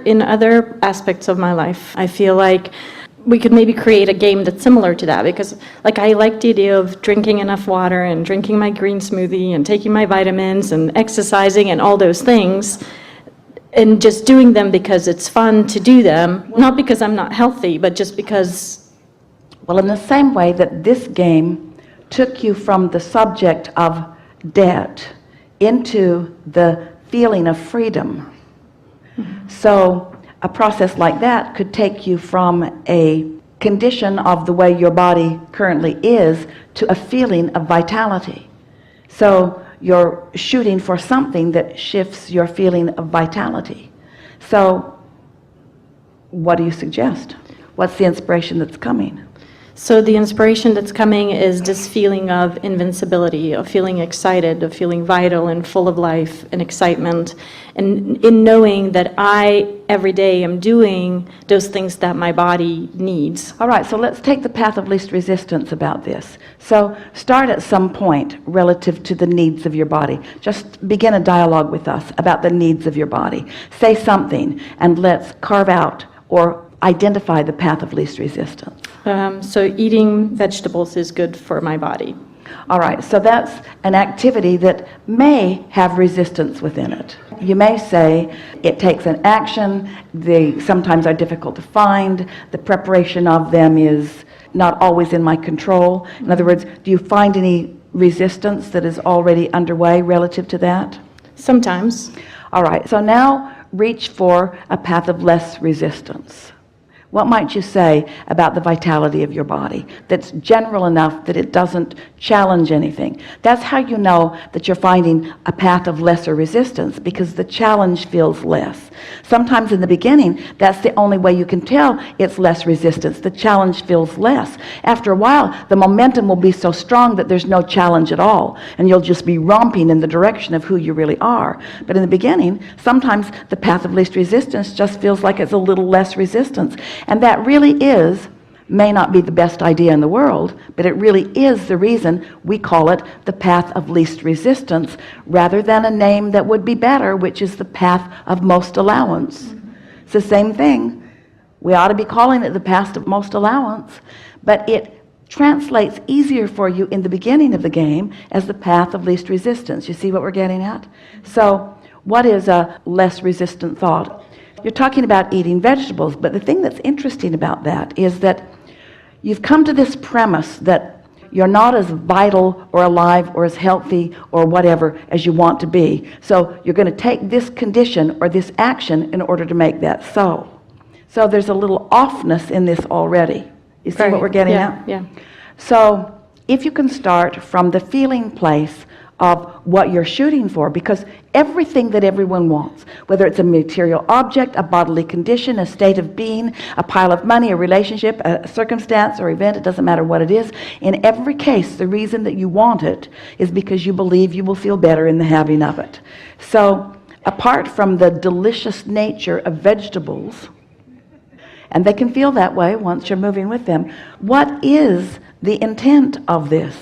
In other aspects of my life, I feel like we could maybe create a game that's similar to that, because like I like the idea of drinking enough water and drinking my green smoothie and taking my vitamins and exercising and all those things, and just doing them because it's fun to do them, not because I'm not healthy, but just because. Well, in the same way that this game took you from the subject of debt into the feeling of freedom. So a process like that could take you from a condition of the way your body currently is to a feeling of vitality. So you're shooting for something that shifts your feeling of vitality. So what do you suggest? What's the inspiration that's coming? So the inspiration that's coming is this feeling of invincibility, of feeling excited, of feeling vital and full of life and excitement, and in knowing that I, every day, am doing those things that my body needs. All right, so let's take the path of least resistance about this. So start at some point relative to the needs of your body. Just begin a dialogue with us about the needs of your body. Say something, and let's carve out or identify the path of least resistance. So eating vegetables is good for my body. All right, so that's an activity that may have resistance within it. You may say it takes an action, they sometimes are difficult to find, the preparation of them is not always in my control. In other words, do you find any resistance that is already underway relative to that? Sometimes. All right, so now reach for a path of less resistance. What might you say about the vitality of your body that's general enough that it doesn't challenge anything? That's how you know that you're finding a path of lesser resistance, because the challenge feels less. Sometimes in the beginning, that's the only way you can tell it's less resistance. The challenge feels less. After a while, the momentum will be so strong that there's no challenge at all, and you'll just be romping in the direction of who you really are. But in the beginning, sometimes the path of least resistance just feels like it's a little less resistance. And that really may not be the best idea in the world, but it really is the reason we call it the path of least resistance, rather than a name that would be better, which is the path of most allowance. It's the same thing. We ought to be calling it the path of most allowance, but it translates easier for you in the beginning of the game as the path of least resistance. You see what we're getting at? So what is a less resistant thought? You're talking about eating vegetables, but the thing that's interesting about that is that you've come to this premise that you're not as vital or alive or as healthy or whatever as you want to be. So you're going to take this condition or this action in order to make that so. So there's a little offness in this already. You see what we're getting at? Yeah. So if you can start from the feeling place of what you're shooting for, because everything that everyone wants, whether it's a material object, a bodily condition, a state of being, a pile of money, a relationship, a circumstance or event, it doesn't matter what it is, in every case the reason that you want it is because you believe you will feel better in the having of it. So apart from the delicious nature of vegetables, and they can feel that way once you're moving with them, what is the intent of this?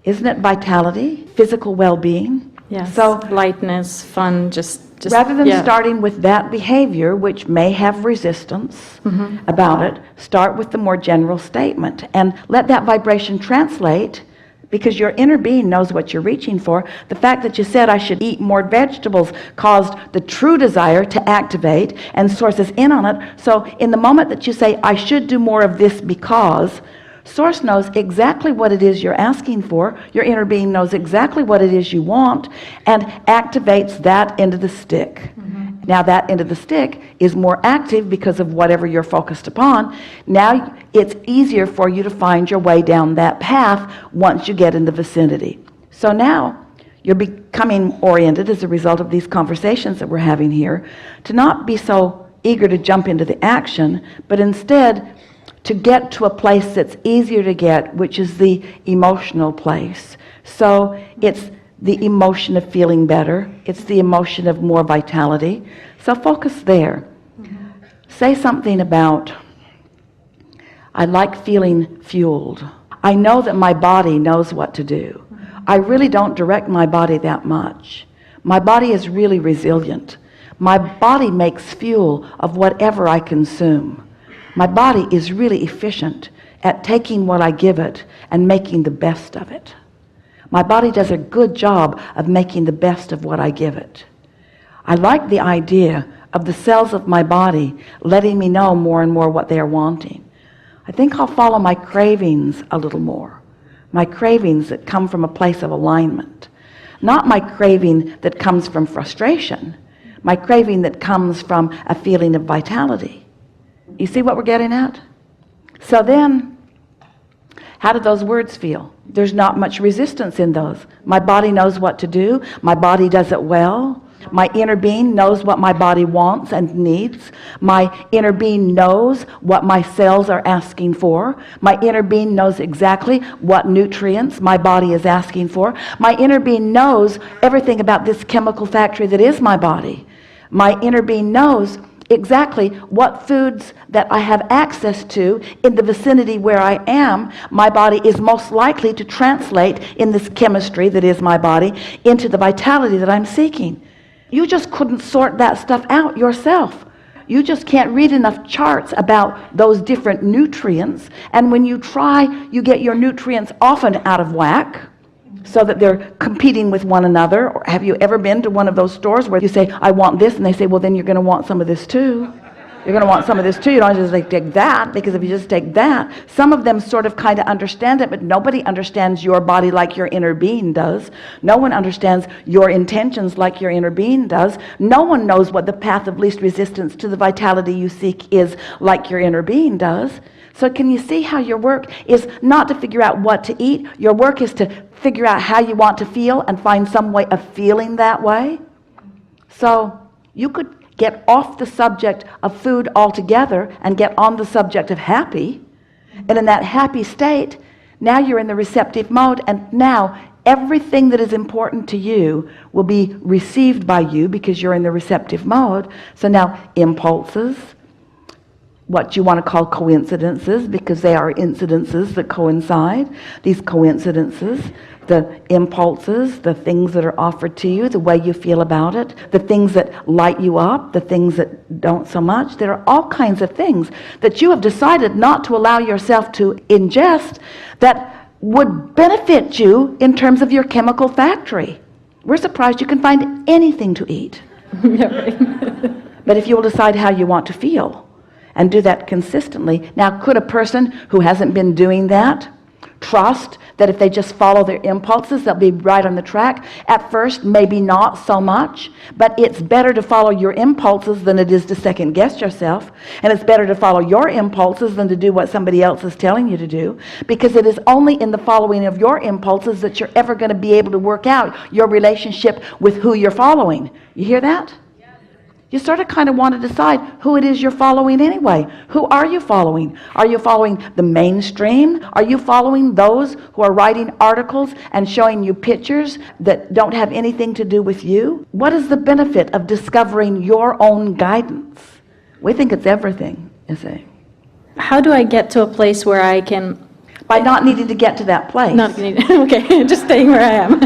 Isn't it vitality, physical well-being? Yes. So lightness, fun, just rather than starting with that behavior, which may have resistance about it, start with the more general statement and let that vibration translate, because your inner being knows what you're reaching for. The fact that you said I should eat more vegetables caused the true desire to activate and source is in on it. So in the moment that you say I should do more of this because, Source knows exactly what it is you're asking for. Your inner being knows exactly what it is you want and activates that end of the stick. Now that end of the stick is more active because of whatever you're focused upon. Now it's easier for you to find your way down that path once you get in the vicinity. So now you're becoming oriented as a result of these conversations that we're having here to not be so eager to jump into the action, but instead to get to a place that's easier to get, which is the emotional place. So it's the emotion of feeling better. It's the emotion of more vitality. So focus there. Say something about, I like feeling fueled. I know that my body knows what to do. I really don't direct my body that much. My body is really resilient. My body makes fuel of whatever I consume. My body is really efficient at taking what I give it and making the best of it. My body does a good job of making the best of what I give it. I like the idea of the cells of my body letting me know more and more what they are wanting. I think I'll follow my cravings a little more. My cravings that come from a place of alignment. Not my craving that comes from frustration. My craving that comes from a feeling of vitality. You see what we're getting at? So then, how do those words feel? There's not much resistance in those. My body knows what to do. My body does it well. My inner being knows what my body wants and needs. My inner being knows what my cells are asking for. My inner being knows exactly what nutrients my body is asking for. My inner being knows everything about this chemical factory that is my body. My inner being knows exactly what foods that I have access to in the vicinity where I am, my body is most likely to translate in this chemistry that is my body into the vitality that I'm seeking. You just couldn't sort that stuff out yourself. You just can't read enough charts about those different nutrients, and when you try, you get your nutrients often out of whack, so that they're competing with one another. Or have you ever been to one of those stores where you say, I want this, and they say, well, then you're going to want some of this too. You're going to want some of this too. You don't just like take that, because if you just take that, some of them sort of kind of understand it, but nobody understands your body like your inner being does. No one understands your intentions like your inner being does. No one knows what the path of least resistance to the vitality you seek is like your inner being does. So can you see how your work is not to figure out what to eat? Your work is to figure out how you want to feel and find some way of feeling that way. So you could get off the subject of food altogether and get on the subject of happy. And in that happy state, now you're in the receptive mode, and now everything that is important to you will be received by you because you're in the receptive mode. So now impulses, what you want to call coincidences, because they are incidences that coincide. These coincidences, the impulses, the things that are offered to you, the way you feel about it, the things that light you up, the things that don't so much. There are all kinds of things that you have decided not to allow yourself to ingest that would benefit you in terms of your chemical factory. We're surprised you can find anything to eat. Yeah, right. But if you will decide how you want to feel and do that consistently. Now, could a person who hasn't been doing that trust that if they just follow their impulses, they'll be right on the track? At first, maybe not so much, but it's better to follow your impulses than it is to second guess yourself. And it's better to follow your impulses than to do what somebody else is telling you to do, because it is only in the following of your impulses that you're ever going to be able to work out your relationship with who you're following. You hear that? You sort of kind of want to decide who it is you're following anyway. Who are you following? Are you following the mainstream? Are you following those who are writing articles and showing you pictures that don't have anything to do with you? What is the benefit of discovering your own guidance? We think it's everything, you see. How do I get to a place where I can... By not needing to get to that place. Okay, just staying where I am.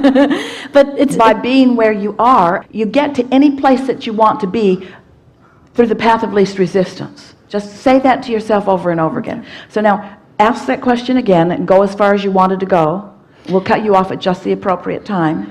But it's by being where you are, you get to any place that you want to be through the path of least resistance. Just say that to yourself over and over again. So now ask that question again and go as far as you wanted to go. We'll cut you off at just the appropriate time.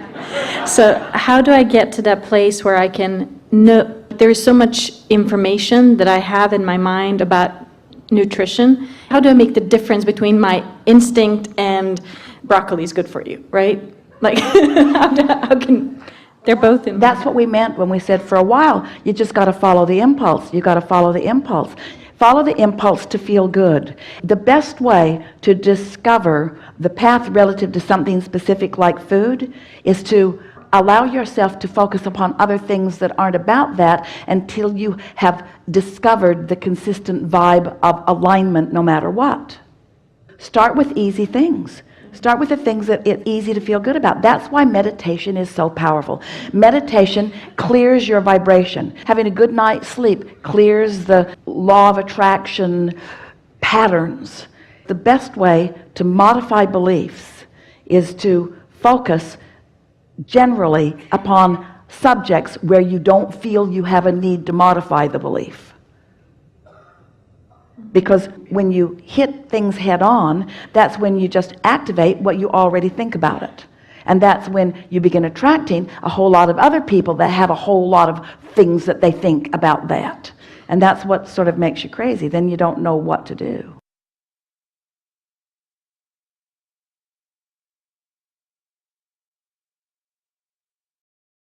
So how do I get to that place where I can know? There's so much information that I have in my mind about nutrition. How do I make the difference between my instinct and broccoli is good for you, right? Like, how can, they're both in. That's what we meant when we said for a while, you just got to follow the impulse. You got to follow the impulse. Follow the impulse to feel good. The best way to discover the path relative to something specific like food is to allow yourself to focus upon other things that aren't about that until you have discovered the consistent vibe of alignment no matter what. Start with easy things. Start with the things that it's easy to feel good about. That's why meditation is so powerful. Meditation clears your vibration. Having a good night's sleep clears the law of attraction patterns. The best way to modify beliefs is to focus generally upon subjects where you don't feel you have a need to modify the belief. Because when you hit things head on, that's when you just activate what you already think about it. And that's when you begin attracting a whole lot of other people that have a whole lot of things that they think about that. And that's what sort of makes you crazy. Then you don't know what to do.